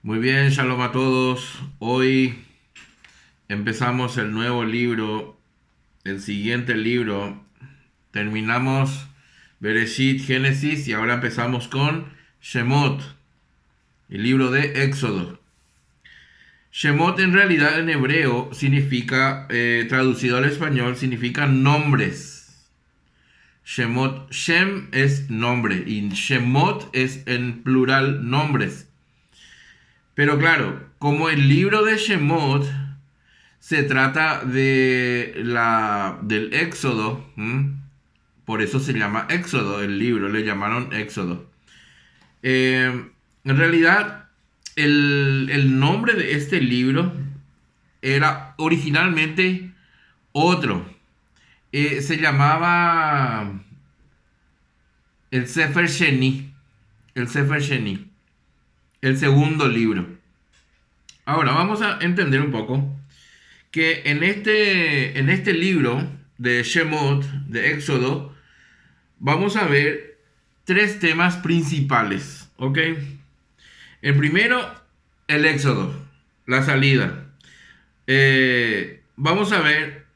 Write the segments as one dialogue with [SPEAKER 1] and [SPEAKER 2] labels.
[SPEAKER 1] Muy bien, shalom a todos. Hoy empezamos el nuevo libro, el siguiente libro. Terminamos Bereshit, Génesis y ahora empezamos con Shemot, el libro de Éxodo. Shemot en realidad en hebreo significa, traducido al español, significa nombres. Shemot, Shem es nombre y Shemot es en plural nombres. Pero claro, como el libro de Shemot se trata del Éxodo. Por eso se llama Éxodo el libro, le llamaron Éxodo. En realidad, el nombre de este libro era originalmente otro. Se llamaba el Sefer Sheni, el Sefer Sheni, el segundo libro. Ahora vamos a entender un poco que en este libro de Shemot, de Éxodo, vamos a ver tres temas principales, ¿ok? El primero, el Éxodo, la salida. Vamos a ver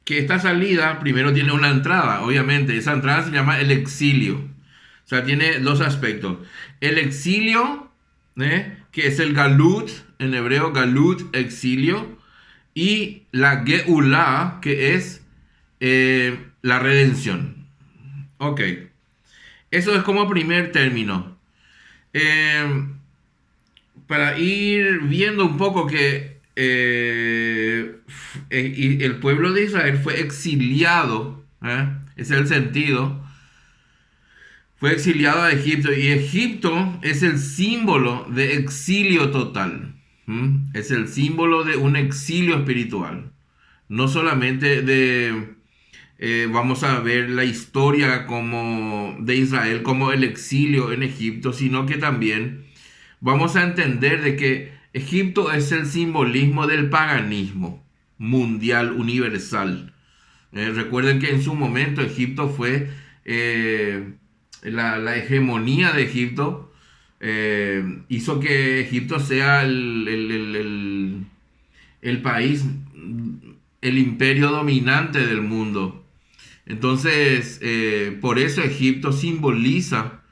[SPEAKER 1] que esta salida primero tiene una entrada, obviamente. Esa entrada se llama el exilio. O sea, tiene dos aspectos. El exilio, que es el galut, en hebreo galut, exilio, y la Geulá, que es la redención. Ok, eso es como primer término. Eh, para ir viendo un poco que y el pueblo de Israel fue exiliado, ese es el sentido, fue exiliado a Egipto y Egipto es el símbolo de exilio total. Es el símbolo de un exilio espiritual. No solamente vamos a ver la historia como de Israel como el exilio en Egipto, sino que también vamos a entender de que Egipto es el simbolismo del paganismo mundial, universal. Recuerden que en su momento Egipto fue la hegemonía de Egipto, hizo que Egipto sea el país, el imperio dominante del mundo. Entonces, por eso Egipto simboliza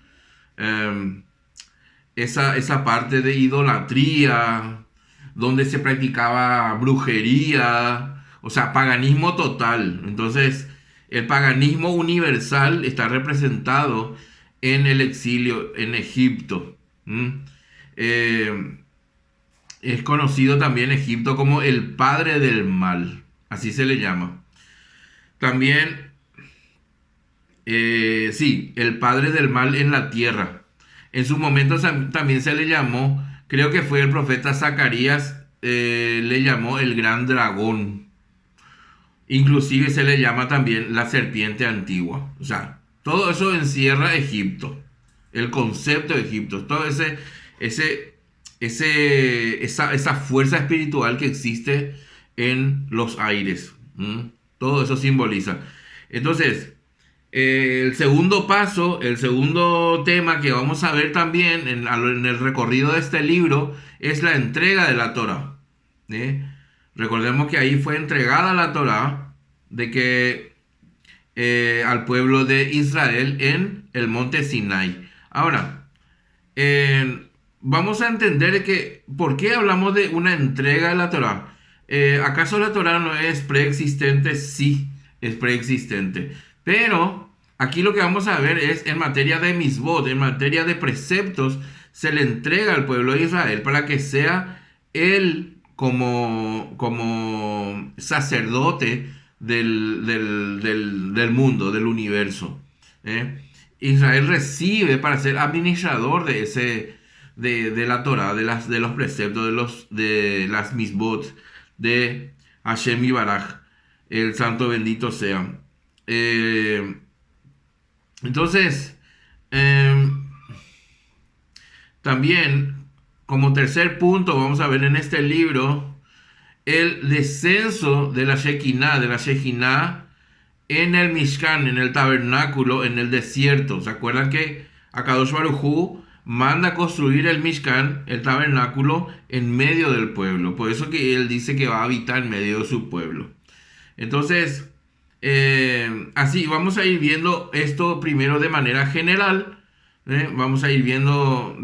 [SPEAKER 1] eh, esa parte de idolatría, donde se practicaba brujería, o sea, paganismo total. Entonces, el paganismo universal está representado en el exilio en Egipto. ¿Mm? Eh, es conocido también Egipto como el padre del mal, así se le llama. También, sí, el padre del mal en la tierra. En su momento también se le llamó, creo que fue el profeta Zacarías, le llamó el gran dragón. Inclusive se le llama también la serpiente antigua. O sea, todo eso encierra Egipto. El concepto de Egipto. Todo esa fuerza espiritual que existe en los aires. Todo eso simboliza. Entonces, el segundo paso, el segundo tema que vamos a ver también en el recorrido de este libro es la entrega de la Torah. ¿eh? Recordemos que ahí fue entregada la Torah de que al pueblo de Israel en el monte Sinai. Ahora, vamos a entender que ¿por qué hablamos de una entrega de la Torah? ¿Acaso la Torah no es preexistente? Sí, es preexistente. Pero aquí lo que vamos a ver es en materia de misbot, en materia de preceptos, se le entrega al pueblo de Israel para que sea él como sacerdote del mundo, del universo. ¿eh? Israel recibe para ser administrador de la Torah, de los preceptos, de las misbot, de Hashem y Baraj, el santo bendito sea. Eh, entonces, eh, también, como tercer punto, vamos a ver en este libro el descenso de la Shekinah en el Mishkan, en el tabernáculo, en el desierto. ¿Se acuerdan que Akadosh Baruj Hu manda construir el Mishkan, el tabernáculo, en medio del pueblo. Por eso que él dice que va a habitar en medio de su pueblo. Entonces, así vamos a ir viendo esto primero de manera general. Vamos a ir viendo,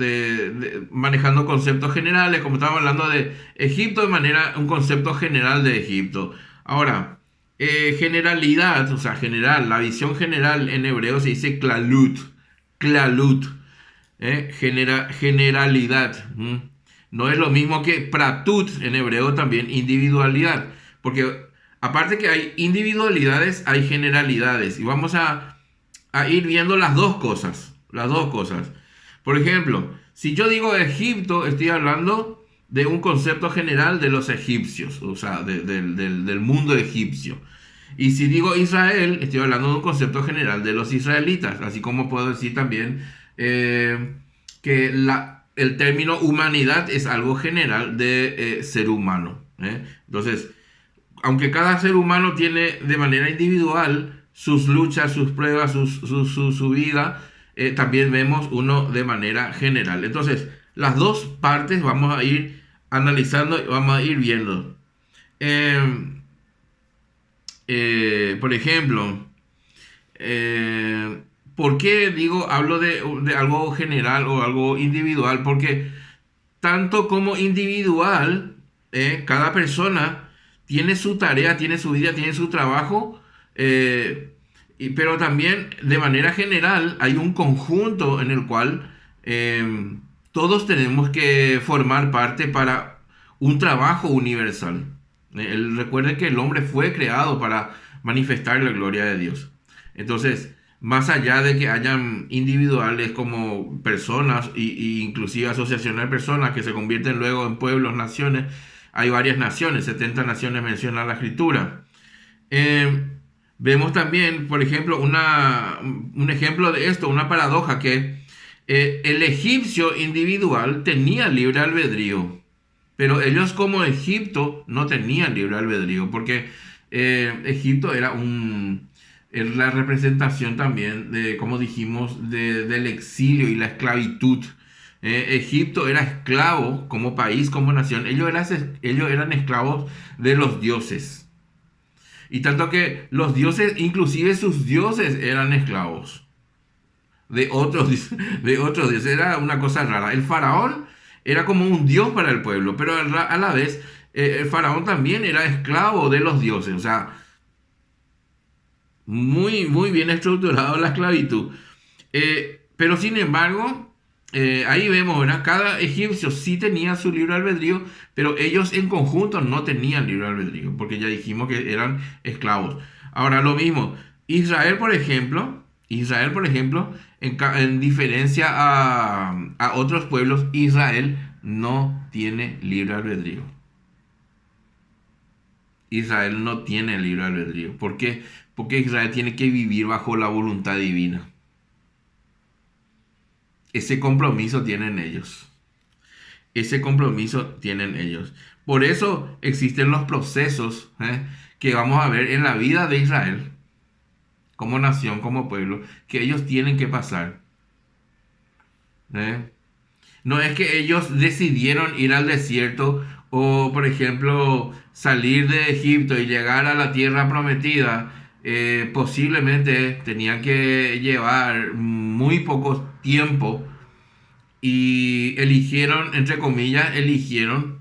[SPEAKER 1] manejando conceptos generales, como estábamos hablando de Egipto, de manera, un concepto general de Egipto. Ahora, generalidad, o sea, general, la visión general en hebreo se dice klalut, klalut, generalidad. No es lo mismo que pratut en hebreo también, individualidad, porque aparte que hay individualidades, hay generalidades, y vamos a ir viendo las dos cosas, las dos cosas. Por ejemplo, si yo digo Egipto, estoy hablando de un concepto general de los egipcios, o sea, del mundo egipcio. Y si digo Israel, estoy hablando de un concepto general de los israelitas, así como puedo decir también que el término humanidad es algo general de ser humano. Entonces, aunque cada ser humano tiene de manera individual sus luchas, sus pruebas, su vida, también vemos uno de manera general. Entonces, las dos partes vamos a ir analizando y vamos a ir viendo. Por ejemplo, ¿por qué digo, hablo de algo general o algo individual? Porque tanto como individual, cada persona tiene su tarea, tiene su vida, tiene su trabajo, pero también de manera general hay un conjunto en el cual todos tenemos que formar parte para un trabajo universal. Recuerden que el hombre fue creado para manifestar la gloria de Dios. Entonces, más allá de que hayan individuales como personas y inclusive asociaciones de personas que se convierten luego en pueblos, naciones, hay varias naciones, 70 naciones menciona la escritura. Vemos también, por ejemplo, un ejemplo de esto, una paradoja, que el egipcio individual tenía libre albedrío, pero ellos como Egipto no tenían libre albedrío, porque Egipto era la representación también de, como dijimos, del exilio y la esclavitud. Egipto era esclavo como país, como nación. Ellos eran esclavos de los dioses. Y tanto que los dioses, inclusive sus dioses, eran esclavos de otros, de otros dioses. Era una cosa rara. El faraón era como un dios para el pueblo, pero a la vez el faraón también era esclavo de los dioses. O sea, muy, muy bien estructurado la esclavitud. Pero sin embargo, ahí vemos, ¿verdad? Cada egipcio sí tenía su libre albedrío, pero ellos en conjunto no tenían libre albedrío, porque ya dijimos que eran esclavos. Ahora, lo mismo, Israel, por ejemplo, en diferencia a otros pueblos, Israel no tiene libre albedrío. Israel no tiene libre albedrío. ¿Por qué? Porque Israel tiene que vivir bajo la voluntad divina. Ese compromiso tienen ellos. Ese compromiso tienen ellos. Por eso existen los procesos que vamos a ver en la vida de Israel, como nación, como pueblo, que ellos tienen que pasar. No es que ellos decidieron ir al desierto o, por ejemplo, salir de Egipto y llegar a la tierra prometida. Posiblemente tenían que llevar muy poco tiempo y eligieron, entre comillas, eligieron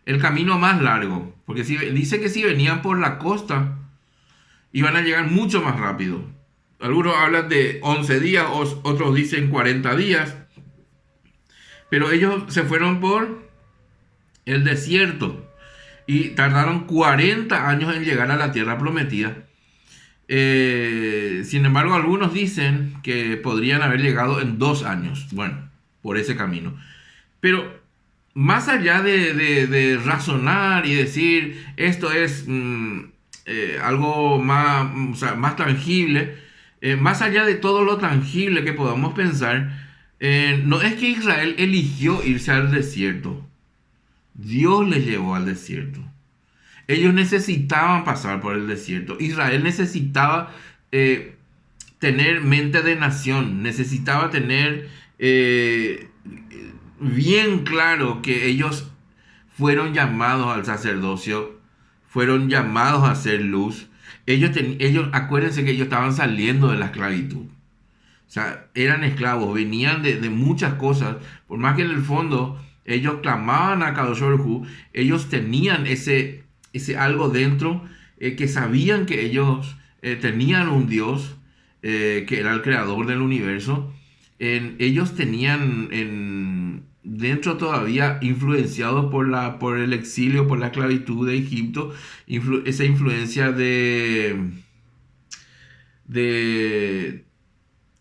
[SPEAKER 1] el camino más largo. Porque dice que si venían por la costa, iban a llegar mucho más rápido. Algunos hablan de 11 días, otros dicen 40 días. Pero ellos se fueron por el desierto y tardaron 40 años en llegar a la tierra prometida. Sin embargo, algunos dicen que podrían haber llegado en 2 años. Bueno, por ese camino. Pero más allá de razonar y decir esto es algo más, o sea, más tangible, más allá de todo lo tangible que podamos pensar, no es que Israel eligió irse al desierto. Dios les llevó al desierto. Ellos necesitaban pasar por el desierto. Israel necesitaba tener mente de nación. Necesitaba tener bien claro que ellos fueron llamados al sacerdocio, fueron llamados a hacer luz. Ellos, acuérdense que ellos estaban saliendo de la esclavitud. O sea, eran esclavos, venían de muchas cosas. Por más que en el fondo ellos clamaban a Kadosh Baruj Hu, ellos tenían ese algo dentro, que sabían que ellos tenían un Dios, que era el creador del universo. Ellos tenían dentro todavía, influenciados por el exilio, por la esclavitud de Egipto, esa influencia de,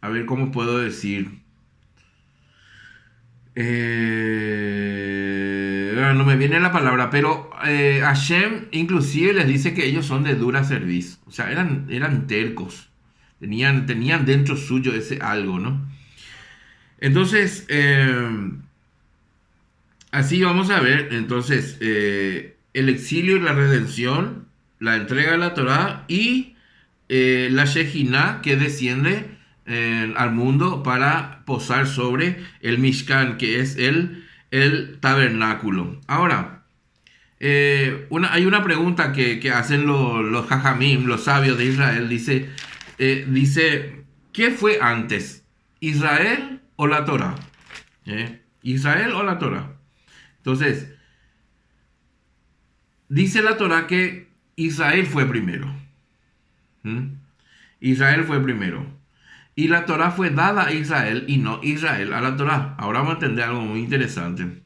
[SPEAKER 1] a ver cómo puedo decir, no me viene la palabra, pero Hashem inclusive les dice que ellos son de dura cerviz, o sea, eran tercos, tenían dentro suyo ese algo, ¿no? Entonces, así vamos a ver, entonces, el exilio y la redención, la entrega de la Torá y la Shejinah que desciende al mundo para posar sobre el Mishkan, que es el tabernáculo. Ahora, hay una pregunta que hacen los Jajamim, los sabios de Israel, dice, ¿qué fue antes? ¿Israel o la Torá? ¿Israel o la Torá? Entonces, dice la Torá que Israel fue primero. Israel fue primero. Y la Torá fue dada a Israel y no Israel a la Torá. Ahora vamos a entender algo muy interesante.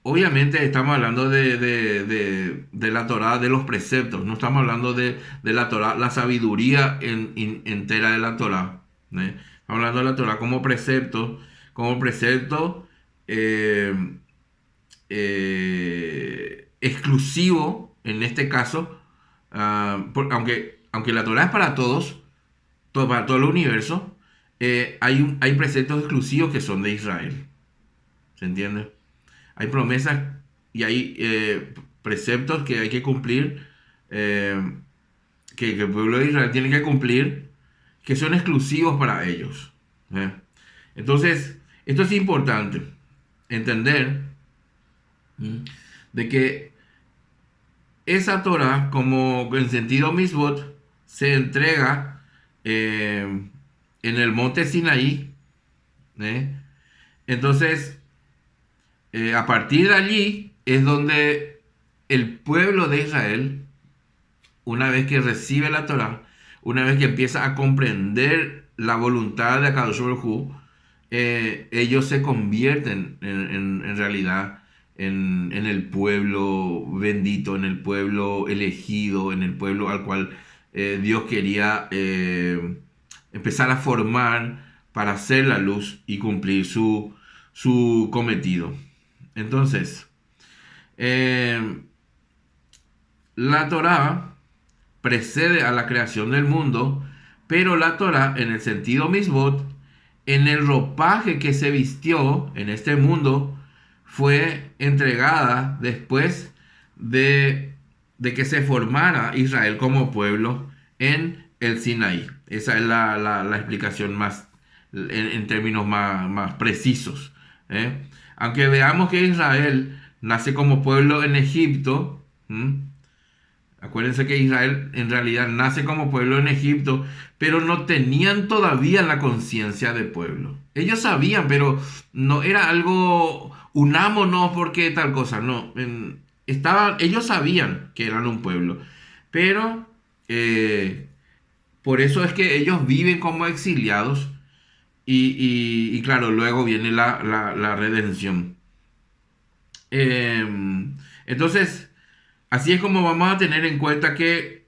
[SPEAKER 1] Obviamente estamos hablando de la Torá, de los preceptos. No estamos hablando de la Torá, la sabiduría entera de la Torá. Estamos hablando de la Torá como precepto. Como precepto exclusivo, en este caso. Aunque la Torá es para todos, para todo el universo, hay preceptos exclusivos que son de Israel. ¿Se entiende? Hay promesas y hay preceptos que hay que cumplir, que el pueblo de Israel tiene que cumplir, que son exclusivos para ellos. Entonces, esto es importante, entender de que esa Torah, como en sentido misbot, se entrega en el monte Sinaí. Entonces, a partir de allí es donde el pueblo de Israel, una vez que recibe la Torah, una vez que empieza a comprender la voluntad de Akadosh Baruj Hu, ellos se convierten en realidad en el pueblo bendito, en el pueblo elegido, en el pueblo al cual Dios quería empezar a formar para hacer la luz y cumplir su cometido. Entonces, la Torá precede a la creación del mundo, pero la Torá, en el sentido misbot, en el ropaje que se vistió en este mundo, fue entregada después de que se formara Israel como pueblo en el Sinaí. Esa es la explicación más, en términos más precisos. Aunque veamos que Israel nace como pueblo en Egipto, acuérdense que Israel en realidad nace como pueblo en Egipto, pero no tenían todavía la conciencia de pueblo. Ellos sabían, pero no era algo, unámonos porque tal cosa, no. Ellos sabían que eran un pueblo, pero por eso es que ellos viven como exiliados y claro, luego viene la redención. Entonces, así es como vamos a tener en cuenta que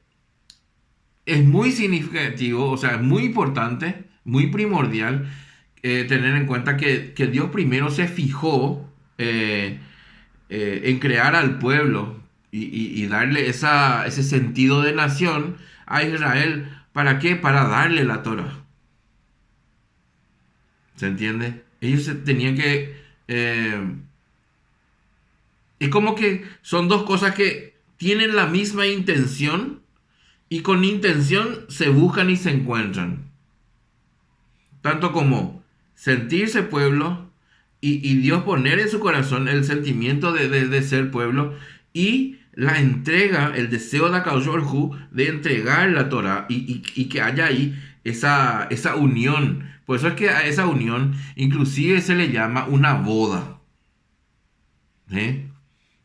[SPEAKER 1] es muy significativo, o sea, es muy importante, muy primordial tener en cuenta que Dios primero se fijó en crear al pueblo y darle ese sentido de nación a Israel. ¿Para qué? Para darle la Torah. ¿Se entiende? Ellos tenían que... es como que son dos cosas que tienen la misma intención y con intención se buscan y se encuentran. Tanto como sentirse pueblo y Dios poner en su corazón el sentimiento de ser pueblo y la entrega, el deseo de Akadosh Baruj Hu de entregar la Torah y que haya ahí esa unión. Por eso es que a esa unión inclusive se le llama una boda, ¿eh?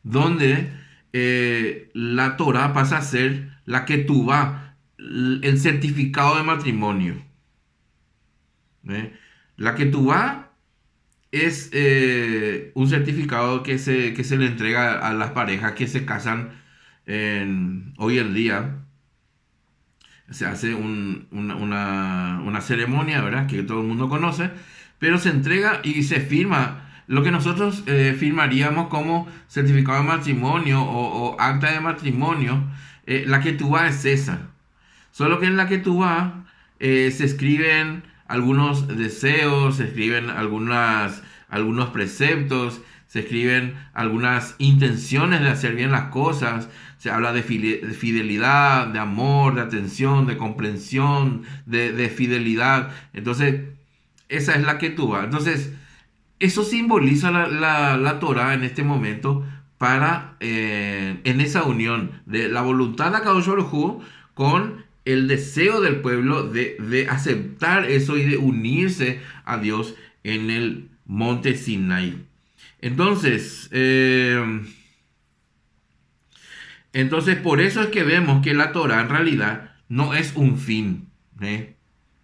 [SPEAKER 1] Donde la Torah pasa a ser la ketubá, el certificado de matrimonio, ¿eh? La ketubá es un certificado que se le entrega a las parejas que se casan hoy en día. Se hace una ceremonia, ¿verdad? Que todo el mundo conoce, pero se entrega y se firma lo que nosotros firmaríamos como certificado de matrimonio o acta de matrimonio. La ketubá es esa. Solo que en la ketubá se escriben algunos deseos, se escriben algunos preceptos, se escriben algunas intenciones de hacer bien las cosas. Se habla de fidelidad, de amor, de atención, de comprensión, de fidelidad. Entonces, esa es la ketubá. Entonces, eso simboliza la Torah en este momento para, en esa unión de la voluntad de Akadosh Baruj Hu con el deseo del pueblo de aceptar eso y de unirse a Dios en el monte Sinai. Entonces, por eso es que vemos que la Torah en realidad no es un fin, ¿eh?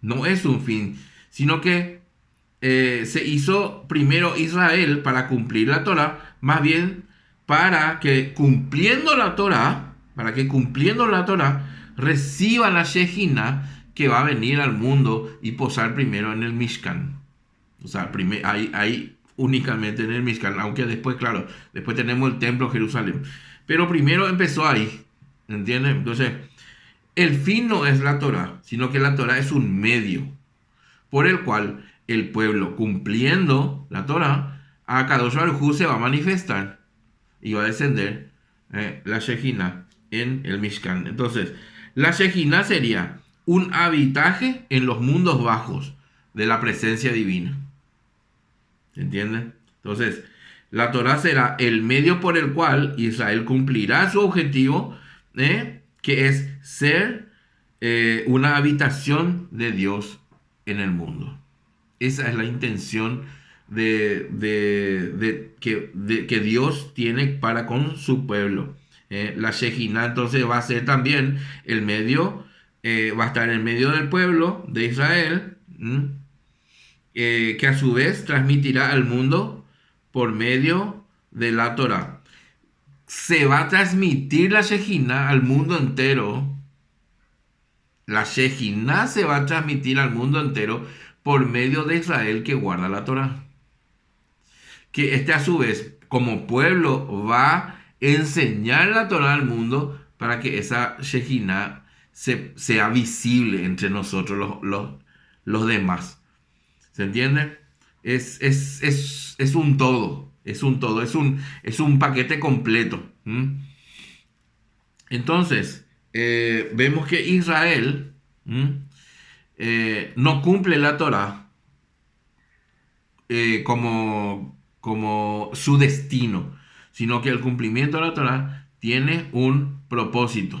[SPEAKER 1] No es un fin, sino que se hizo primero Israel para cumplir la Torah, más bien para que cumpliendo la Torah, reciba la Shejina que va a venir al mundo y posar primero en el Mishkan. O sea, ahí únicamente en el Mishkan, aunque después, claro, después tenemos el templo Jerusalén. Pero primero empezó ahí, ¿entiendes? Entonces, el fin no es la Torah, sino que la Torah es un medio por el cual el pueblo, cumpliendo la Torah, a Kadosh Baruj Hu se va a manifestar y va a descender la Shejina en el Mishkan. Entonces, la Shejina sería un habitaje en los mundos bajos de la presencia divina. ¿Se entiende? Entonces, la Torah será el medio por el cual Israel cumplirá su objetivo, que es ser una habitación de Dios en el mundo. Esa es la intención que Dios tiene para con su pueblo. La Shejina entonces va a ser también el medio, va a estar en medio del pueblo de Israel, que a su vez transmitirá al mundo por medio de la Torah. Se va a transmitir la Shejina al mundo entero. La Shejina se va a transmitir al mundo entero por medio de Israel que guarda la Torah. Que a su vez, como pueblo, va a enseñar la Torah al mundo para que esa Shejina sea visible entre nosotros los demás. ¿Se entiende? Es un todo. Es un todo. Es un paquete completo. Entonces, vemos que Israel no cumple la Torah como su destino, sino que el cumplimiento de la Torah tiene un propósito.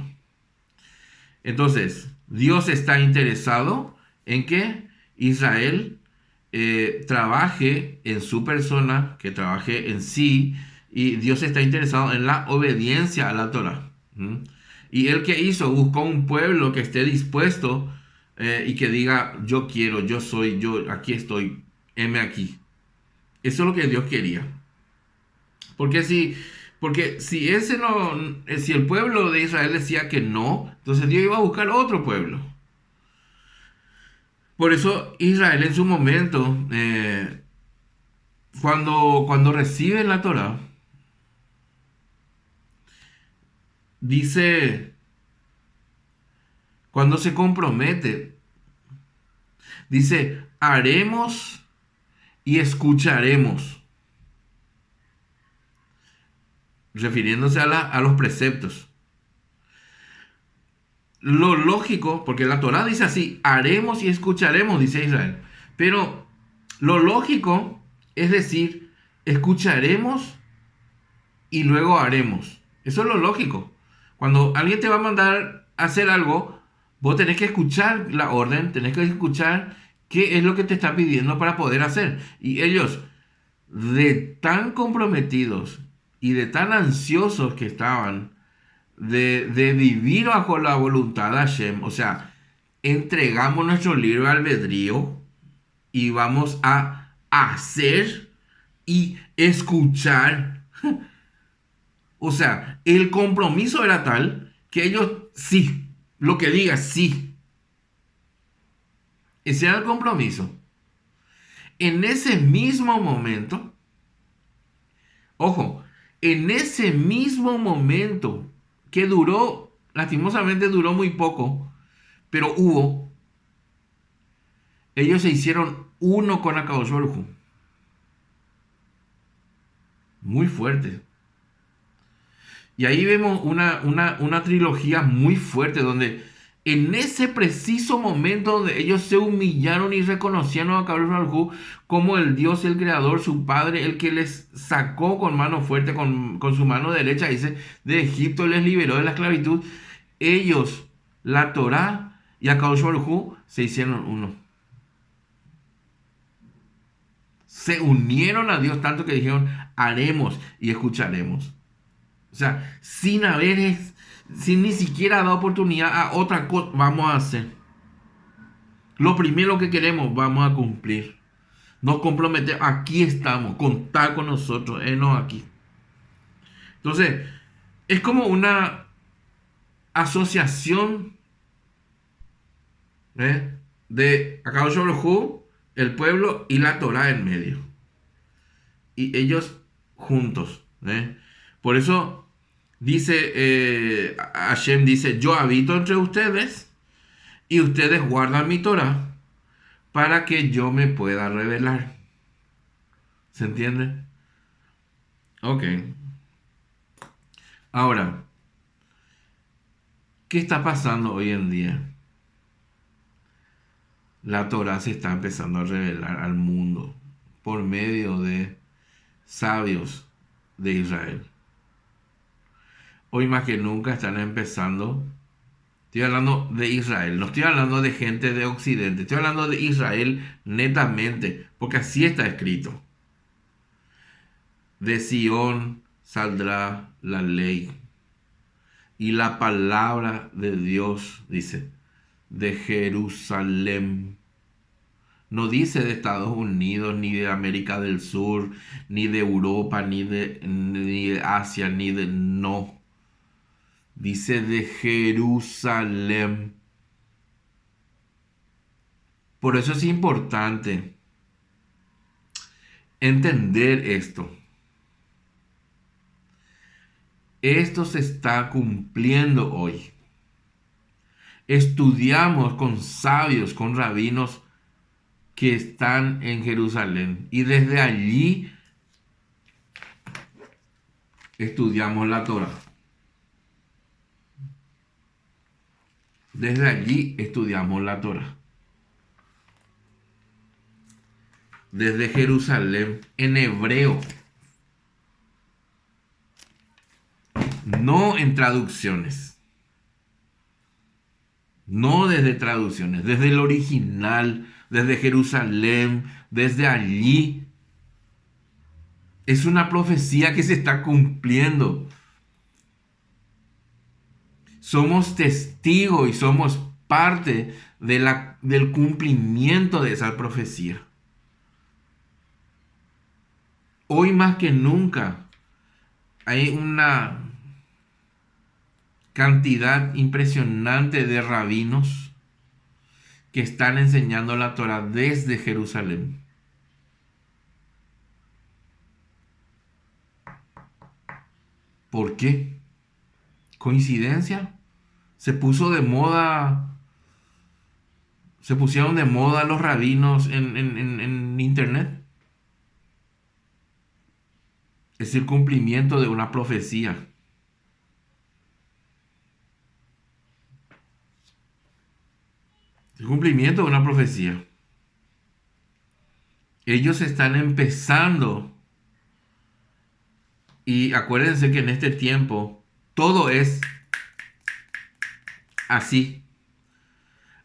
[SPEAKER 1] Entonces, Dios está interesado en que Israel trabaje en su persona, que trabaje en sí, y Dios está interesado en la obediencia a la Torah. Y él que hizo, buscó un pueblo que esté dispuesto y que diga, yo quiero, yo soy, yo aquí estoy, heme aquí. Eso es lo que Dios quería. Porque si el pueblo de Israel decía que no, entonces Dios iba a buscar otro pueblo. Por eso Israel en su momento, cuando recibe la Torah, dice, cuando se compromete, dice, haremos y escucharemos, refiriéndose a los preceptos. Lo lógico, porque la Torah dice así, haremos y escucharemos, dice Israel. Pero Lo lógico es decir, escucharemos y luego haremos. Eso es lo lógico. Cuando alguien te va a mandar a hacer algo, vos tenés que escuchar la orden, tenés que escuchar qué es lo que te está pidiendo para poder hacer. Y ellos, de tan comprometidos y de tan ansiosos que estaban de vivir bajo la voluntad de Hashem, o sea, entregamos nuestro libre albedrío y vamos a hacer y escuchar. O sea, el compromiso era tal que ellos sí, lo que diga sí. Ese era el compromiso. En ese mismo momento, ojo, en ese mismo momento que duró, lastimosamente duró muy poco, pero hubo, ellos se hicieron uno con Akadosh Baruj Hu. Muy fuerte. Y ahí vemos una trilogía muy fuerte donde en ese preciso momento donde ellos se humillaron y reconocieron a Kadosh Baruj Hu como el Dios, el Creador, su Padre, el que les sacó con mano fuerte, con su mano derecha, dice, de Egipto, les liberó de la esclavitud. Ellos, la Torá y a Kadosh Baruj Hu se hicieron uno. Se unieron a Dios tanto que dijeron, haremos y escucharemos. O sea, sin ni siquiera dar oportunidad a otra cosa, vamos a hacer. Lo primero que queremos, vamos a cumplir. Nos comprometemos, aquí estamos, contar con nosotros, no aquí. Entonces, es como una asociación de Akadosh Baruj Hu, el pueblo y la Torah en medio. Y ellos juntos. Por eso dice, Hashem dice, yo habito entre ustedes y ustedes guardan mi Torah para que yo me pueda revelar. ¿Se entiende? Ok. Ahora, ¿qué está pasando hoy en día? La Torah se está empezando a revelar al mundo por medio de sabios de Israel. Hoy más que nunca están empezando. Estoy hablando de Israel, no estoy hablando de gente de Occidente, estoy hablando de Israel netamente, porque así está escrito. De Sión saldrá la ley y la palabra de Dios, dice, de Jerusalén. No dice de Estados Unidos, ni de América del Sur, ni de Europa, ni de Asia, ni de... No. Dice de Jerusalén. Por eso es importante entender esto. Esto se está cumpliendo hoy. Estudiamos con sabios, con rabinos que están en Jerusalén. Y desde allí estudiamos la Torah. Desde allí estudiamos la Torah. Desde Jerusalén, en hebreo. No en traducciones. No desde traducciones. Desde el original. Desde Jerusalén. Desde allí. Es una profecía que se está cumpliendo. Somos testigos y somos parte del cumplimiento de esa profecía. Hoy más que nunca hay una cantidad impresionante de rabinos que están enseñando la Torah desde Jerusalén. ¿Por qué? ¿Coincidencia? Se pusieron de moda los rabinos en internet. Es el cumplimiento de una profecía. El cumplimiento de una profecía. Ellos están empezando y acuérdense que en este tiempo todo es así.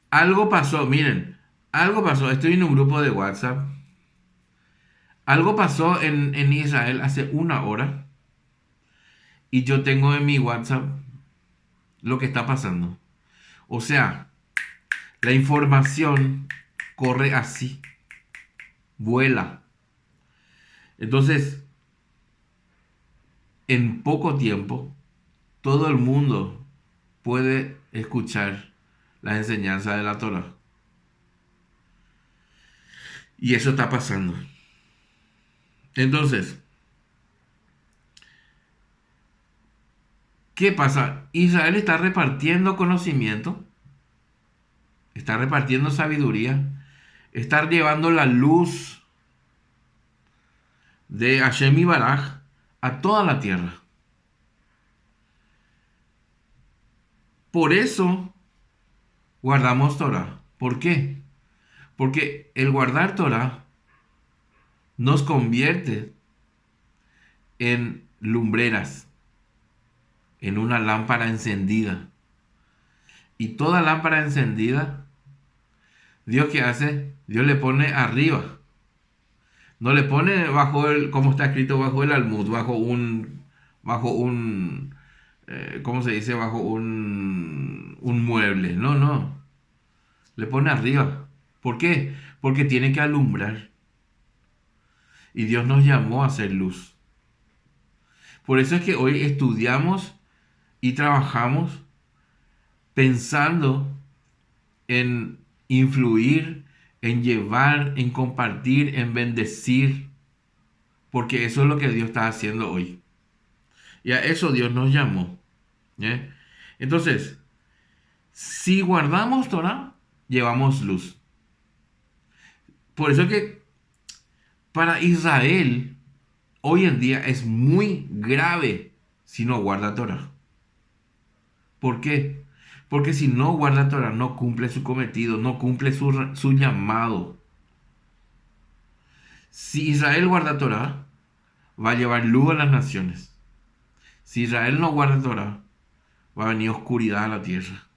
[SPEAKER 1] Algo pasó, miren, algo pasó. Estoy en un grupo de WhatsApp. Algo pasó en Israel hace una hora y yo tengo en mi WhatsApp lo que está pasando. O sea, la información corre así, vuela. Entonces, en poco tiempo, todo el mundo puede escuchar las enseñanzas de la Torah. Y eso está pasando. Entonces, ¿qué pasa? Israel está repartiendo conocimiento, está repartiendo sabiduría, está llevando la luz de Hashem y Baraj a toda la tierra. Por eso guardamos Torah. ¿Por qué? Porque el guardar Torah nos convierte en lumbreras, en una lámpara encendida. Y toda lámpara encendida, ¿Dios qué hace? Dios le pone arriba. No le pone bajo el, como está escrito, bajo el almud, ¿cómo se dice? Bajo un mueble. No, no. Le pone arriba. ¿Por qué? Porque tiene que alumbrar. Y Dios nos llamó a hacer luz. Por eso es que hoy estudiamos y trabajamos pensando en influir, en llevar, en compartir, en bendecir. Porque eso es lo que Dios está haciendo hoy. Y a eso Dios nos llamó. ¿Eh? Entonces, si guardamos Torah, llevamos luz. Por eso que para Israel hoy en día es muy grave si no guarda Torah. ¿Por qué? Porque si no guarda Torah, no cumple su cometido, no cumple su llamado. Si Israel guarda Torah, va a llevar luz a las naciones. Si Israel no guarda Torah, va a venir oscuridad a la tierra.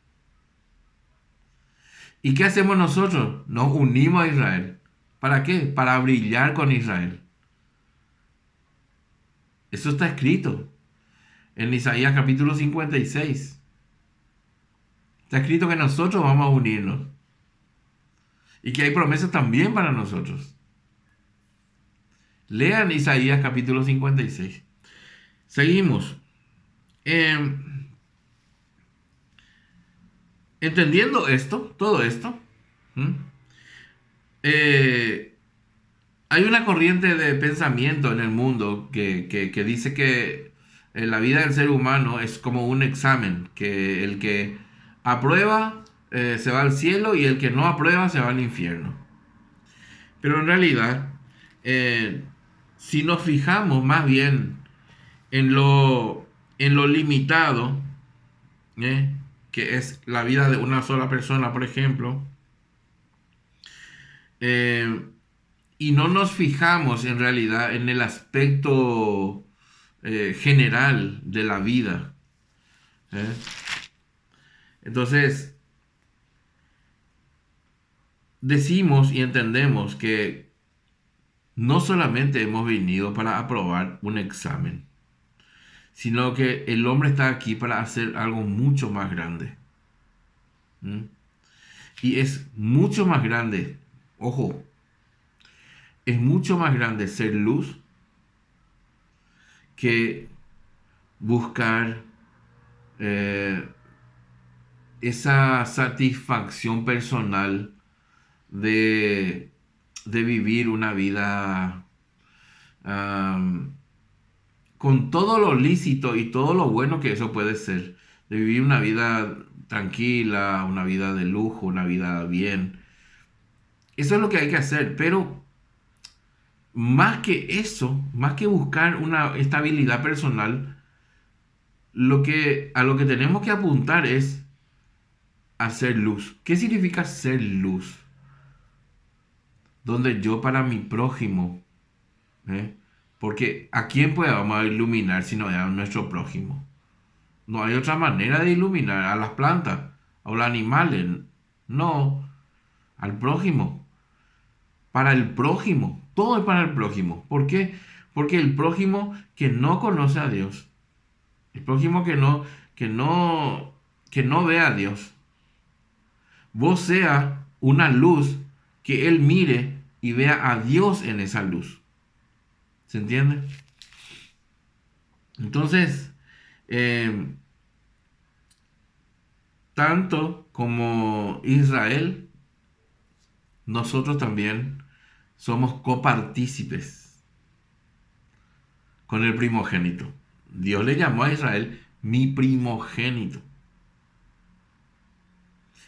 [SPEAKER 1] ¿Y qué hacemos nosotros? Nos unimos a Israel. ¿Para qué? Para brillar con Israel. Eso está escrito en Isaías capítulo 56. Está escrito que nosotros vamos a unirnos. Y que hay promesas también para nosotros. Lean Isaías capítulo 56. Seguimos. Eh, entendiendo esto, todo esto, hay una corriente de pensamiento en el mundo que dice que la vida del ser humano es como un examen, que el que aprueba se va al cielo y el que no aprueba se va al infierno. Pero en realidad, si nos fijamos más bien en lo limitado, que es la vida de una sola persona, por ejemplo, y no nos fijamos en realidad en el aspecto general de la vida. ¿Eh? Entonces, decimos y entendemos que no solamente hemos venido para aprobar un examen, sino que el hombre está aquí para hacer algo mucho más grande. ¿Mm? Y es mucho más grande, ojo, es mucho más grande ser luz que buscar esa satisfacción personal de vivir una vida con todo lo lícito y todo lo bueno que eso puede ser, de vivir una vida tranquila, una vida de lujo, una vida bien. Eso es lo que hay que hacer, pero más que eso, más que buscar una estabilidad personal, a lo que tenemos que apuntar es a ser luz. ¿Qué significa ser luz? donde yo para mi prójimo, ¿eh? Porque ¿a quién podemos iluminar si no es a nuestro prójimo? No hay otra manera de iluminar a las plantas, a los animales. No, al prójimo. Para el prójimo. Todo es para el prójimo. ¿Por qué? Porque el prójimo que no conoce a Dios, el prójimo que no, que no ve a Dios, vos sea una luz que él mire y vea a Dios en esa luz. ¿Se entiende? Entonces, eh, tanto como Israel, nosotros también somos copartícipes con el primogénito. Dios le llamó a Israel mi primogénito.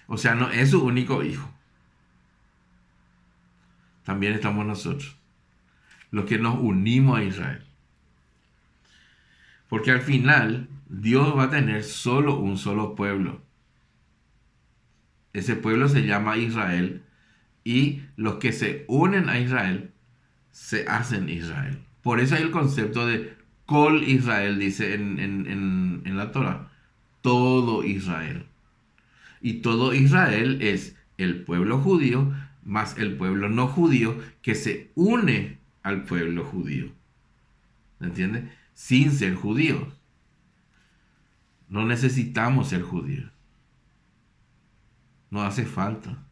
[SPEAKER 1] O sea, no es su único hijo. También estamos nosotros, los que nos unimos a Israel. Porque al final, Dios va a tener solo un solo pueblo. Ese pueblo se llama Israel. Y los que se unen a Israel se hacen Israel. Por eso hay el concepto de Kol Israel, dice en la Torah. Todo Israel. Y todo Israel es el pueblo judío más el pueblo no judío que se une al pueblo judío. ¿Me entiendes? Sin ser judíos. No necesitamos ser judíos. No hace falta.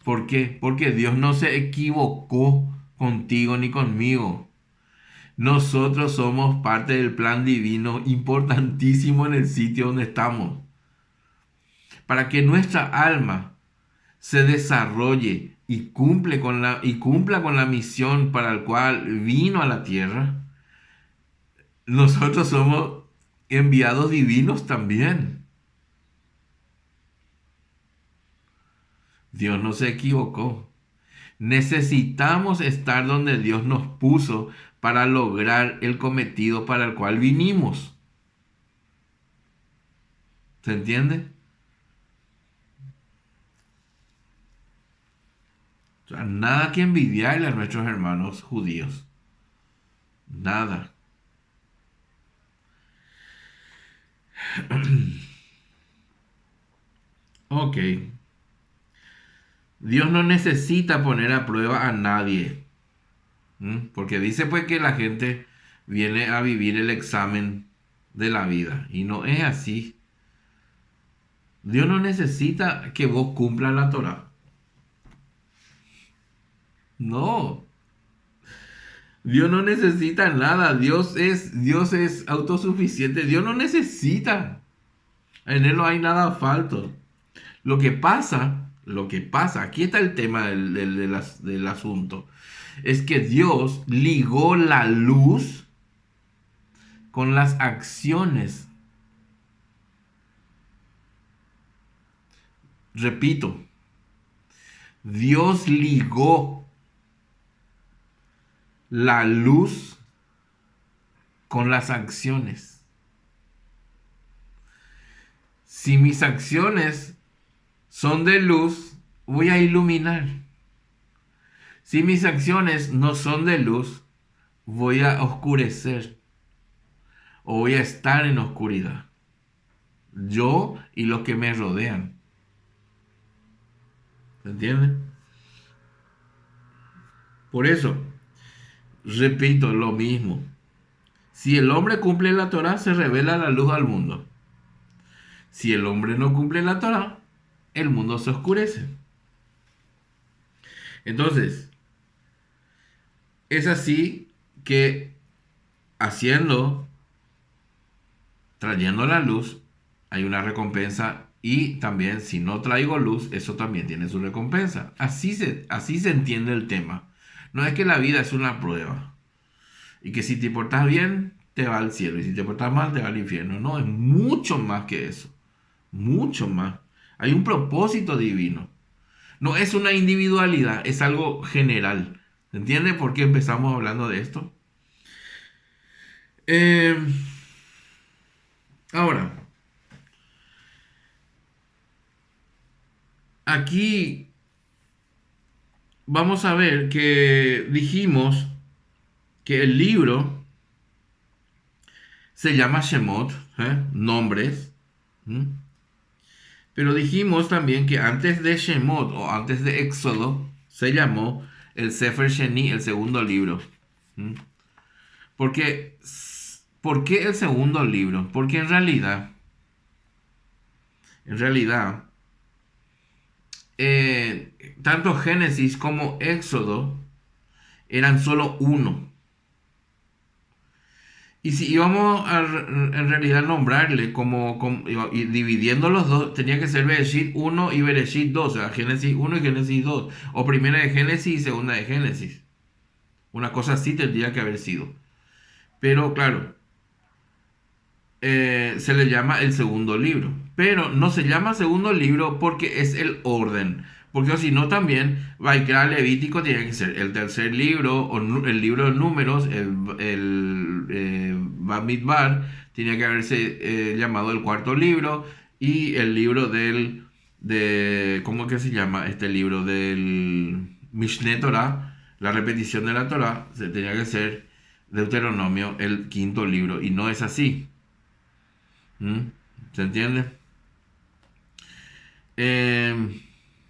[SPEAKER 1] ¿Por qué? Porque Dios no se equivocó contigo ni conmigo. Nosotros somos parte del plan divino importantísimo en el sitio donde estamos. Para que nuestra alma se desarrolle y cumpla con la misión para la cual vino a la tierra, nosotros somos enviados divinos también. Dios no se equivocó. Necesitamos estar donde Dios nos puso para lograr el cometido para el cual vinimos. ¿Se entiende? O sea, nada que envidiarle a nuestros hermanos judíos. Nada. Ok. Dios no necesita poner a prueba a nadie. Porque dice pues que la gente viene a vivir el examen de la vida. Y no es así. Dios no necesita que vos cumplas la Torah. No. Dios no necesita nada. Dios es autosuficiente. Dios no necesita. En Él no hay nada falto. Lo que pasa, aquí está el tema del asunto. Es que Dios ligó la luz con las acciones. Repito, Dios ligó la luz con las acciones. Si mis acciones son de luz, voy a iluminar. Si mis acciones no son de luz, voy a oscurecer o voy a estar en oscuridad. Yo y los que me rodean. ¿Se entiende? Por eso, repito lo mismo. Si el hombre cumple la Torah, se revela la luz al mundo. Si el hombre no cumple la Torah, el mundo se oscurece. Entonces, es así que haciendo, trayendo la luz, hay una recompensa y también si no traigo luz, eso también tiene su recompensa. Así se entiende el tema. No es que la vida es una prueba y que si te portas bien, te va al cielo y si te portas mal, te va al infierno. No, es mucho más que eso. Mucho más. Hay un propósito divino. No es una individualidad, es algo general. ¿Se entiende por qué empezamos hablando de esto? Eh, ahora, aquí vamos a ver que dijimos que el libro se llama Shemot, nombres. ¿Mm? Pero dijimos también que antes de Shemot o antes de Éxodo se llamó el Sefer Sheni, el segundo libro. ¿Mm? Porque, ¿por qué el segundo libro? Porque en realidad, tanto Génesis como Éxodo eran solo uno. Y si íbamos a en realidad nombrarle y dividiendo los dos, tenía que ser Bereshit 1 y Bereshit 2, o sea, Génesis 1 y Génesis 2, o primera de Génesis y segunda de Génesis. Una cosa así tendría que haber sido. Pero claro, se le llama el segundo libro. Pero no se llama segundo libro porque es el orden. Porque si no también, Vaikra Levítico tiene que ser el tercer libro, o el libro de números, Bamidbar, tenía que haberse llamado el cuarto libro, y el libro ¿cómo que se llama? Este libro del Mishneh Torah, la repetición de la Torah, se tenía que ser Deuteronomio, el quinto libro, y no es así. ¿Mm? ¿Se entiende? Eh,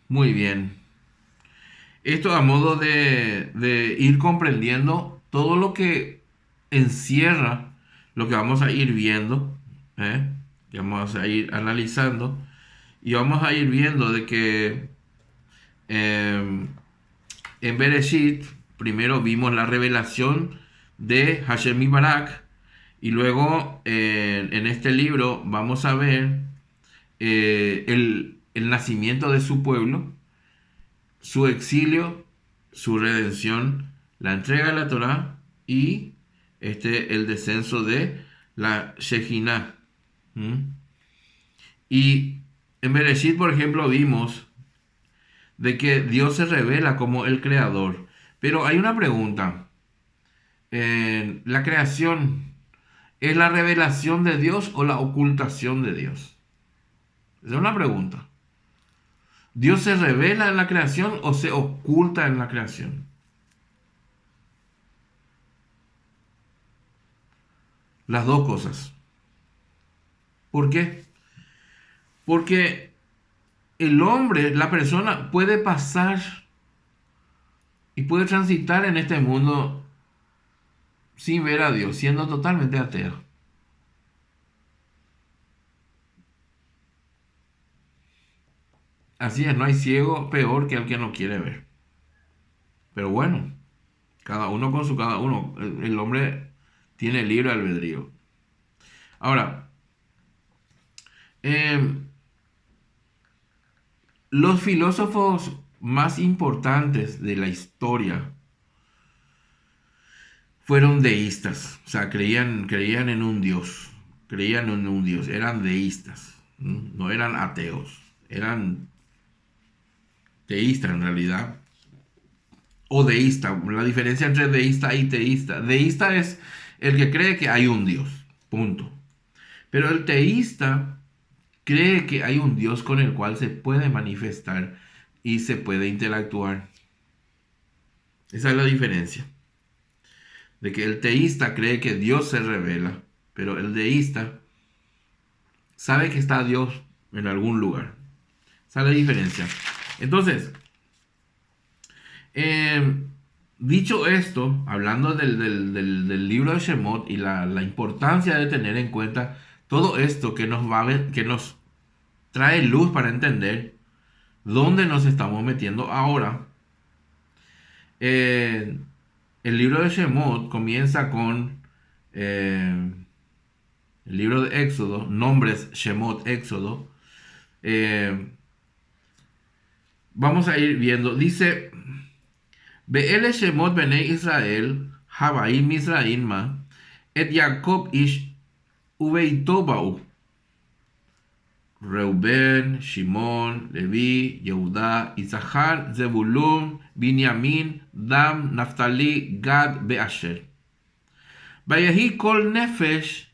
[SPEAKER 1] Muy bien. Esto a modo de ir comprendiendo todo lo que encierra lo que vamos a ir viendo, ¿eh? Que vamos a ir analizando, y vamos a ir viendo de que eh, en Bereshit primero vimos la revelación de Hashem Barak, y luego en este libro vamos a ver el nacimiento de su pueblo, su exilio, su redención, la entrega de la Torá y el descenso de la Shejinah. ¿Mm? Y en Bereshit, por ejemplo, vimos de que Dios se revela como el creador. Pero hay una pregunta. ¿La creación es la revelación de Dios o la ocultación de Dios? Esa es una pregunta. ¿Dios se revela en la creación o se oculta en la creación? Las dos cosas. ¿Por qué? Porque el hombre, la persona, puede pasar y puede transitar en este mundo sin ver a Dios, siendo totalmente ateo. Así es, no hay ciego peor que el que no quiere ver. Pero bueno, cada uno con su cada uno. El hombre tiene libre albedrío. Ahora, eh, los filósofos más importantes de la historia fueron deístas, o sea, creían en un Dios, creían en un Dios, eran deístas, no eran ateos, eran teístas en realidad, o deísta. La diferencia entre deísta y teísta: deísta es el que cree que hay un Dios, punto. Pero el teísta cree que hay un Dios con el cual se puede manifestar y se puede interactuar. Esa es la diferencia. De que el teísta cree que Dios se revela, pero el deísta sabe que está Dios en algún lugar. Esa es la diferencia. Entonces, eh, dicho esto, hablando del libro de Shemot y la importancia de tener en cuenta todo esto que nos trae luz para entender dónde nos estamos metiendo ahora. eh, el libro de Shemot comienza con el libro de Éxodo, nombres Shemot, Éxodo. Eh, Vamos a ir viendo. Dice: Be'ele Shemot Benei Israel, Habaim Mizraim, Et Jacob Ish Ubeitobau. Reuben, Shimon, Levi, Yehuda, Isachar, Zebulun, Binyamin, Dan, Naftali, Gad, Be'asher. Vayehi kol nefesh,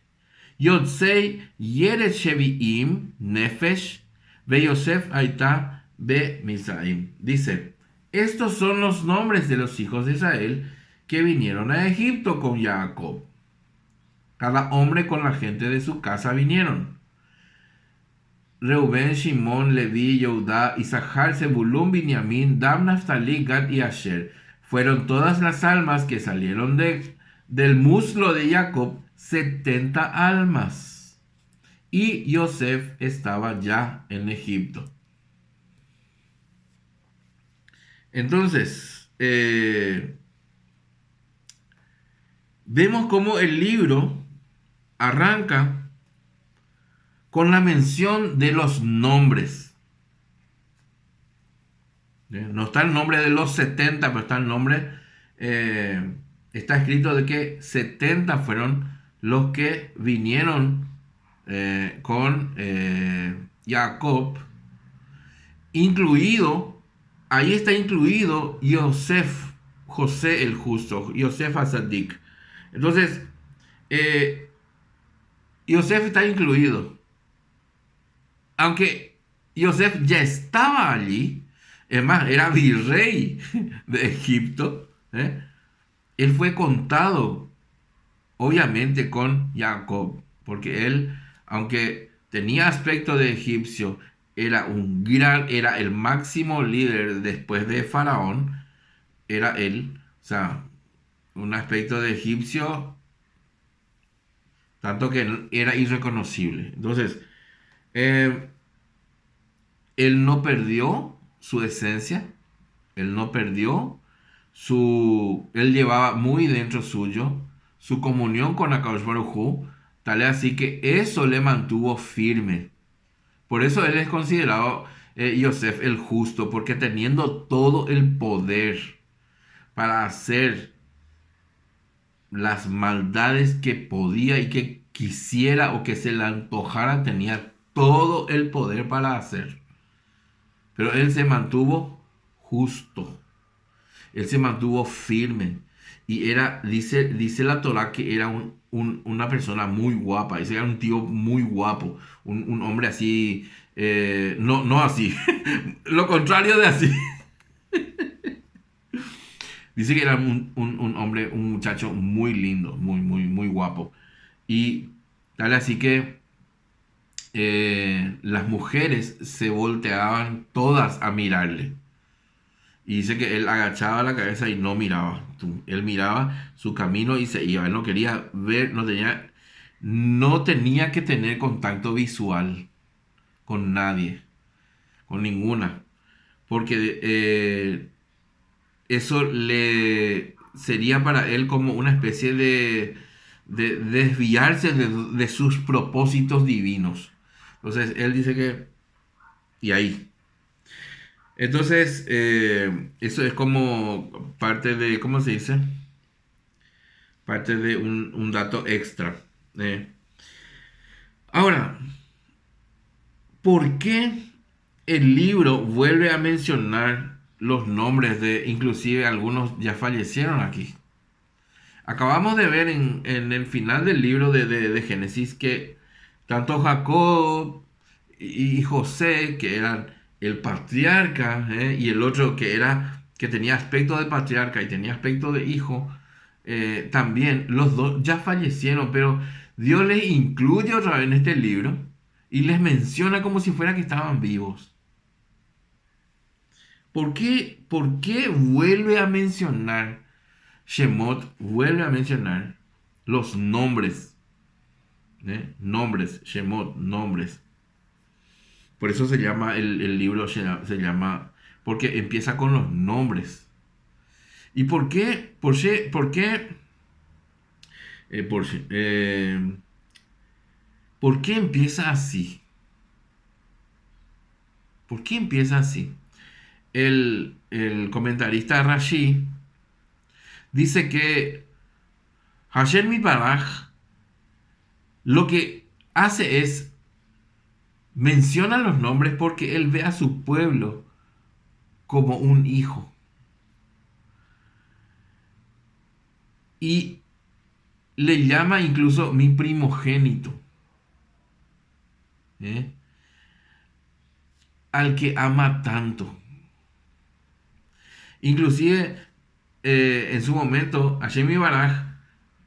[SPEAKER 1] Yotzei, Yeret Shevi'im, nefesh, Ve Yosef Aita, Be Mizraim. Dice: Estos son los nombres de los hijos de Israel que vinieron a Egipto con Jacob. Cada hombre con la gente de su casa vinieron. Reubén, Shimón, Leví, Yehudá, Isachar, Zebulún, Binyamin, Dan, Naftali, Gad y Asher. Fueron todas las almas que salieron del muslo de Jacob, 70 almas. Y Yosef estaba ya en Egipto. Entonces, vemos cómo el libro arranca con la mención de los nombres. No está el nombre de los 70, pero está el nombre, está escrito de que 70 fueron los que vinieron con Jacob, incluido, ahí está incluido Yosef, José el justo, Yosef Azadik. Entonces, Yosef está incluido. Aunque Yosef ya estaba allí, es más, era virrey de Egipto, él fue contado, obviamente, con Jacob, porque él, aunque tenía aspecto de egipcio, era era el máximo líder después de Faraón, era él, o sea, un aspecto de egipcio, tanto que era irreconocible. Entonces, eh, él no perdió su esencia, él no perdió él llevaba muy dentro suyo su comunión con Akadosh Baruj Hu, tal es así que eso le mantuvo firme. Por eso él es considerado Yosef el justo, porque teniendo todo el poder para hacer las maldades que podía y que quisiera o que se le antojara, tenía todo el poder para hacer. Pero él se mantuvo justo. Él se mantuvo firme. Y dice la Torah que era una persona muy guapa. Ese era un tío muy guapo. Un hombre así. No así. Lo contrario de así. Dice que era un hombre, un muchacho muy lindo. Muy guapo. Y tal así que las mujeres se volteaban todas a mirarle. Y dice que él agachaba la cabeza y no miraba. Él miraba su camino y se iba. Él no quería ver, no tenía que tener contacto visual con nadie, con ninguna. Porque eso le sería para él como una especie de desviarse de sus propósitos divinos. Entonces él dice que, y ahí. Entonces, eso es como parte de, ¿cómo se dice? Parte de un dato extra. eh. Ahora, ¿por qué el libro vuelve a mencionar los nombres de, inclusive algunos ya fallecieron aquí? Acabamos de ver en el final del libro de Génesis que tanto Jacob y José, que eran el patriarca, y el otro que tenía aspecto de patriarca y tenía aspecto de hijo, también los dos ya fallecieron, pero Dios les incluye otra vez en este libro y les menciona como si fuera que estaban vivos. ¿Por qué vuelve a mencionar Shemot, vuelve a mencionar los nombres? Nombres, Shemot, nombres. Por eso se llama el libro, se llama, porque empieza con los nombres. ¿Y por qué? Eh, por, eh, ¿Por qué empieza así? ¿Por qué empieza así? El comentarista Rashi dice que Hashem Mibaraj lo que hace es menciona los nombres porque él ve a su pueblo como un hijo. Y le llama incluso mi primogénito. ¿eh? Al que ama tanto. Inclusive, en su momento, Hashem Baraj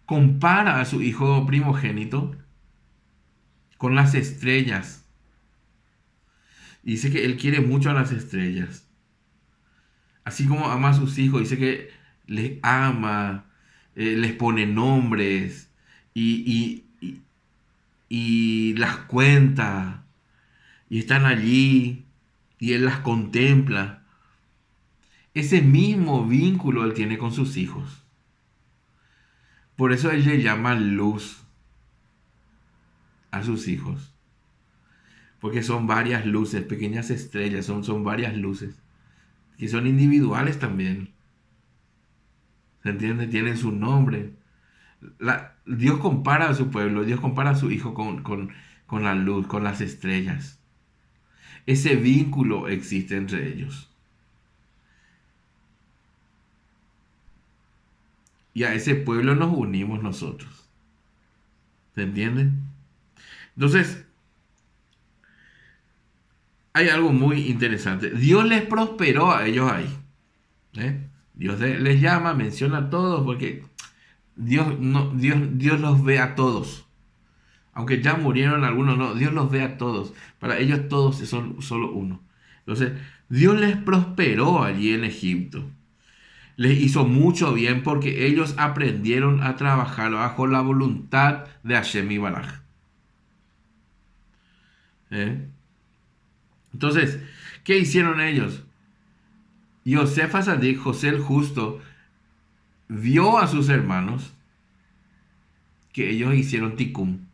[SPEAKER 1] compara a su hijo primogénito con las estrellas. Dice que él quiere mucho a las estrellas. Así como ama a sus hijos, dice que les ama, les pone nombres y las cuenta. Y están allí y él las contempla. Ese mismo vínculo él tiene con sus hijos. Por eso él le llama luz a sus hijos. Porque son varias luces, pequeñas estrellas, son varias luces. Que son individuales también. ¿Se entiende? Tienen su nombre. Dios compara a su pueblo, Dios compara a su hijo con la luz, con las estrellas. Ese vínculo existe entre ellos. Y a ese pueblo nos unimos nosotros. ¿Se entiende? Entonces, hay algo muy interesante. Dios les prosperó a ellos ahí. Dios les llama, menciona a todos, porque Dios los ve a todos. Aunque ya murieron algunos, no, Dios los ve a todos. Para ellos todos son solo uno. Entonces, Dios les prosperó allí en Egipto. Les hizo mucho bien porque ellos aprendieron a trabajar bajo la voluntad de Hashem y Baraj. Entonces, ¿qué hicieron ellos? Yosef Hasadik, José el Justo, vio a sus hermanos que ellos hicieron tikkun,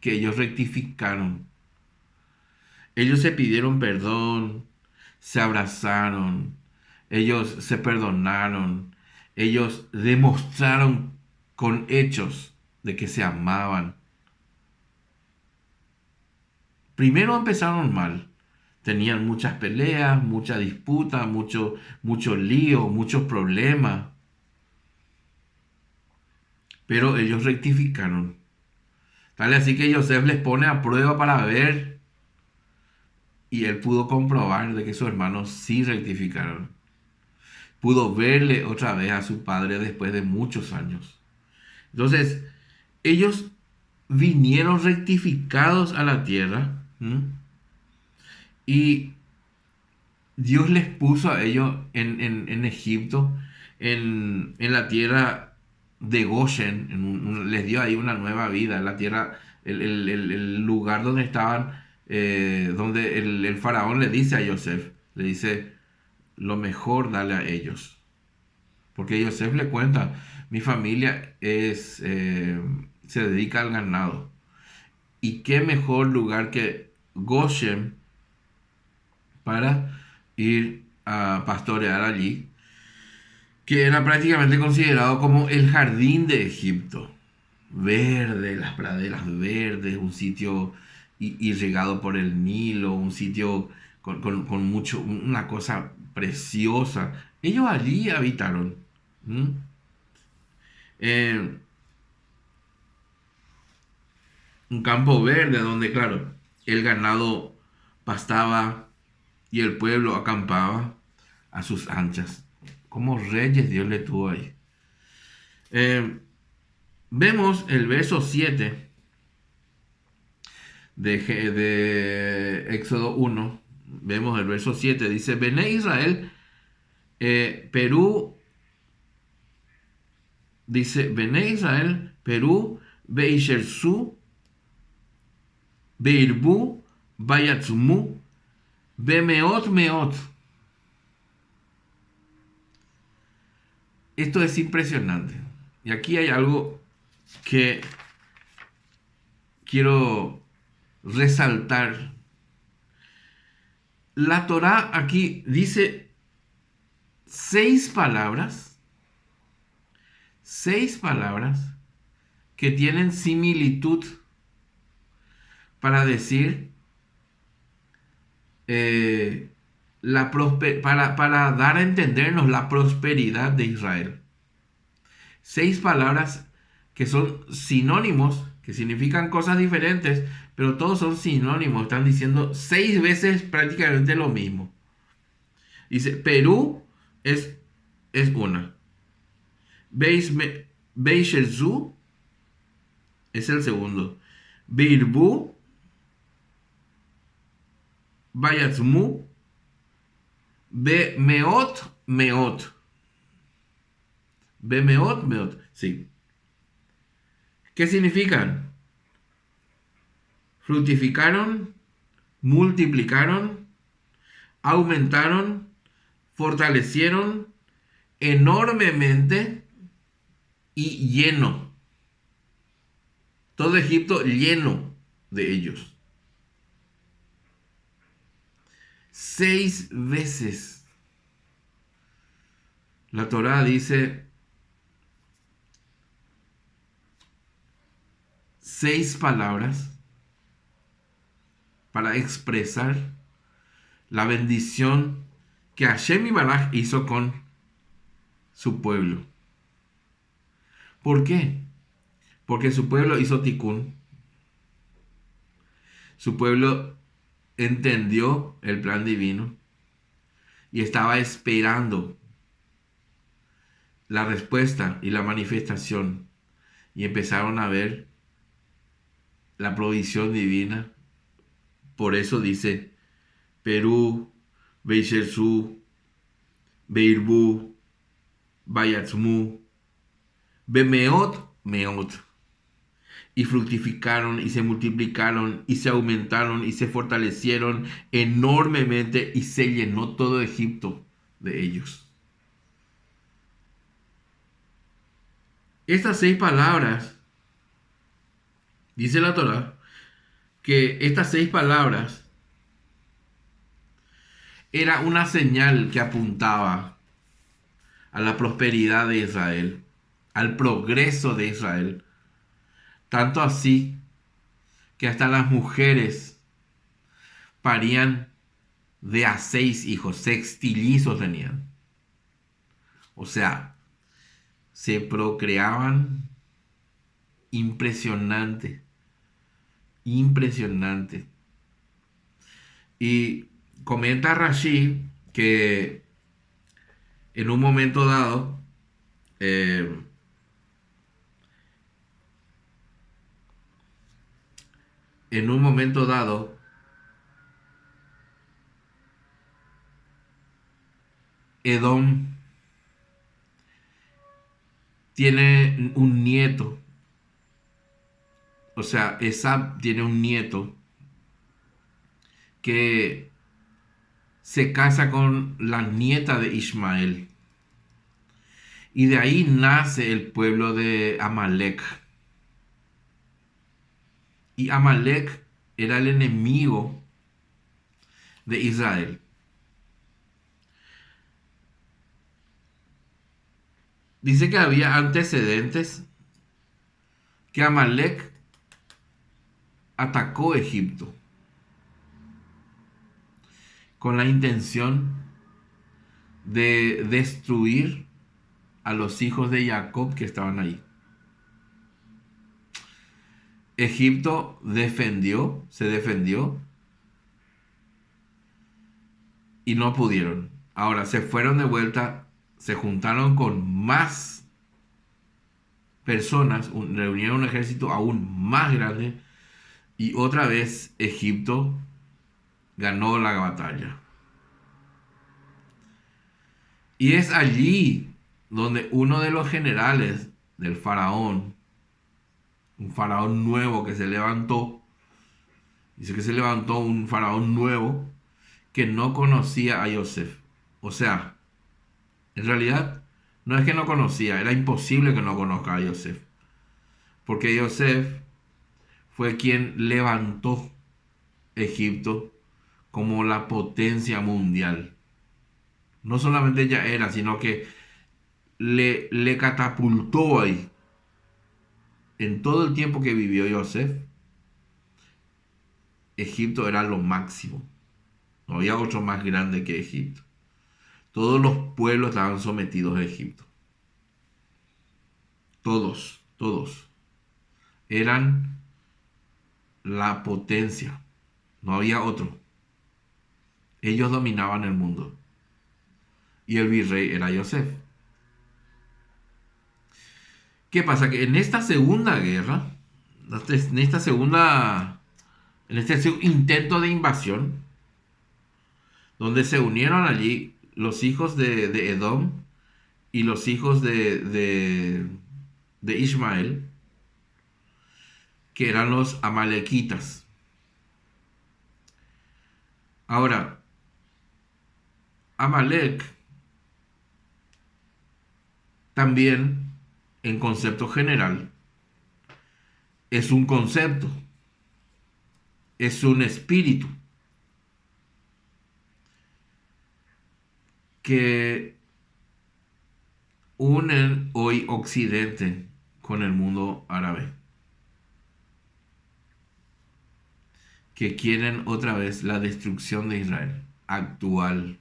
[SPEAKER 1] que ellos rectificaron. Ellos se pidieron perdón, se abrazaron, ellos se perdonaron, ellos demostraron con hechos de que se amaban. Primero empezaron mal. Tenían muchas peleas, mucha disputa, mucho lío, muchos problemas. Pero ellos rectificaron. Tal así que Yosef les pone a prueba para ver. Y él pudo comprobar de que sus hermanos sí rectificaron. Pudo verle otra vez a su padre después de muchos años. Entonces, ellos vinieron rectificados a la tierra. Y Dios les puso a ellos en Egipto, en la tierra de Goshen, les dio ahí una nueva vida, la tierra, el lugar donde estaban, donde el faraón le dice a Yosef, le dice, lo mejor dale a ellos. Porque Yosef le cuenta, mi familia se dedica al ganado. Y qué mejor lugar que Goshen para ir a pastorear allí, que era prácticamente considerado como el jardín de Egipto. Verde, las praderas verdes, un sitio irrigado por el Nilo, un sitio con mucho, una cosa preciosa. Ellos allí habitaron. Un campo verde donde, claro, el ganado pastaba y el pueblo acampaba a sus anchas. Como reyes Dios le tuvo ahí. Vemos el verso 7 de Éxodo 1. Vemos el verso 7. Dice, Bené Israel, Perú. Dice, Bené Israel, Perú, Beishersu, Beirbu, Bayatzumu, Bemeot Meot. Esto es impresionante. Y aquí hay algo que quiero resaltar. La Torá aquí dice 6 palabras que tienen similitud para decir para dar a entendernos la prosperidad de Israel. 6 palabras que son sinónimos, que significan cosas diferentes, pero todos son sinónimos. Están diciendo 6 veces prácticamente lo mismo. Dice Perú, es, es una. Beishelzu es el segundo. Beirbu, Bayatzmu, Bemeot, Meot. Bemeot, Meot. Sí. ¿Qué significan? Fructificaron, multiplicaron, aumentaron, fortalecieron enormemente y lleno. Todo Egipto lleno de ellos. 6 veces la Torá dice 6 palabras para expresar la bendición que Hashem y Baraj hizo con su pueblo. ¿Por qué? Porque su pueblo hizo tikkun. Su pueblo entendió el plan divino y estaba esperando la respuesta y la manifestación. Y empezaron a ver la provisión divina. Por eso dice Perú, Beishelzu, Beirbu, Bayatzmu, Bemeot, Meot. Y fructificaron y se multiplicaron y se aumentaron y se fortalecieron enormemente y se llenó todo Egipto de ellos. Estas 6 palabras, dice la Torá, que estas 6 palabras era una señal que apuntaba a la prosperidad de Israel, al progreso de Israel. Tanto así que hasta las mujeres parían de a 6 hijos, sextillizos tenían. O sea, se procreaban impresionante, impresionante. Y comenta Rashi que en un momento dado, eh, en un momento dado, Edom tiene un nieto. O sea, Esab tiene un nieto que se casa con la nieta de Ismael. Y de ahí nace el pueblo de Amalek. Y Amalek era el enemigo de Israel. Dice que había antecedentes que Amalek atacó Egipto con la intención de destruir a los hijos de Jacob que estaban ahí. Egipto se defendió y no pudieron. Ahora se fueron de vuelta, se juntaron con más personas, reunieron un ejército aún más grande y otra vez Egipto ganó la batalla. Y es allí donde uno de los generales del faraón, un faraón nuevo que se levantó, dice que se levantó un faraón nuevo que no conocía a Yosef. O sea, en realidad no es que no conocía, era imposible que no conozca a Yosef. Porque Yosef fue quien levantó Egipto como la potencia mundial. No solamente ella era, sino que le catapultó ahí. En todo el tiempo que vivió Yosef, Egipto era lo máximo. No había otro más grande que Egipto. Todos los pueblos estaban sometidos a Egipto. Todos, todos. Eran la potencia. No había otro. Ellos dominaban el mundo. y el virrey era Yosef. ¿Qué pasa? Que en esta segunda guerra, en este intento de invasión, donde se unieron allí los hijos de Edom y los hijos de Ismael, que eran los amalequitas. Ahora, Amalek también, en concepto general, es un concepto, es un espíritu que unen hoy Occidente con el mundo árabe, que quieren otra vez la destrucción de Israel actual.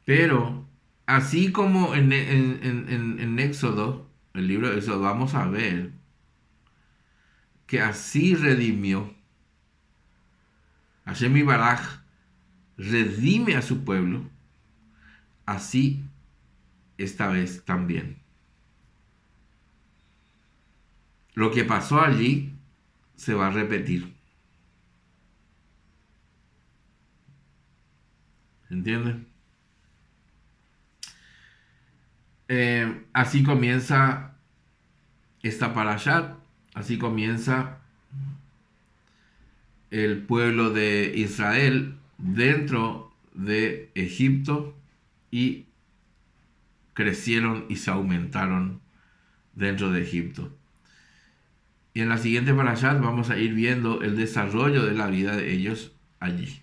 [SPEAKER 1] Pero así como en Éxodo, el libro de Éxodo, vamos a ver que así redimió Hashem Baraj, redime a su pueblo, así esta vez también. Lo que pasó allí se va a repetir. ¿Entiendes? Así comienza esta parashat, así comienza el pueblo de Israel dentro de Egipto y crecieron y se aumentaron dentro de Egipto. Y en la siguiente parashat vamos a ir viendo el desarrollo de la vida de ellos allí.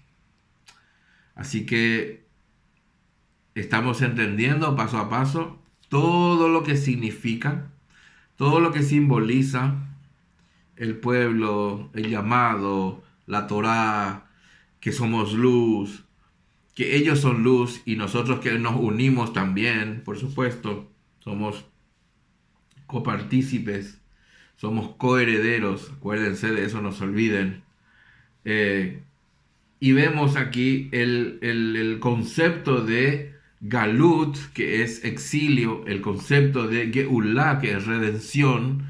[SPEAKER 1] Así que estamos entendiendo paso a paso todo lo que significa, todo lo que simboliza el pueblo, el llamado, la Torá, que somos luz, que ellos son luz y nosotros que nos unimos también, por supuesto, somos copartícipes, somos coherederos, acuérdense de eso, no se olviden. Y vemos aquí el concepto de Galut, que es exilio, el concepto de Geulah, que es redención,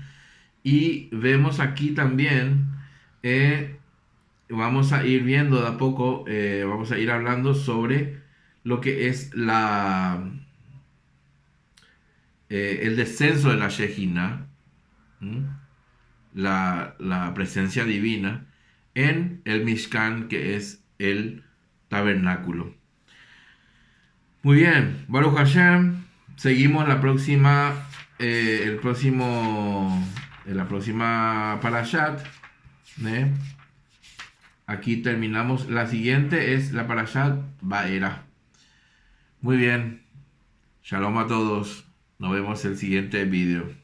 [SPEAKER 1] y vemos aquí también, vamos a ir viendo de a poco, vamos a ir hablando sobre lo que es el descenso de la Shejina, la presencia divina, en el Mishkan, que es el tabernáculo. Muy bien, Baruch Hashem, seguimos la próxima, en la próxima parashat. Aquí terminamos. La siguiente es la parashat Vaera. Muy bien, shalom a todos. Nos vemos en el siguiente video.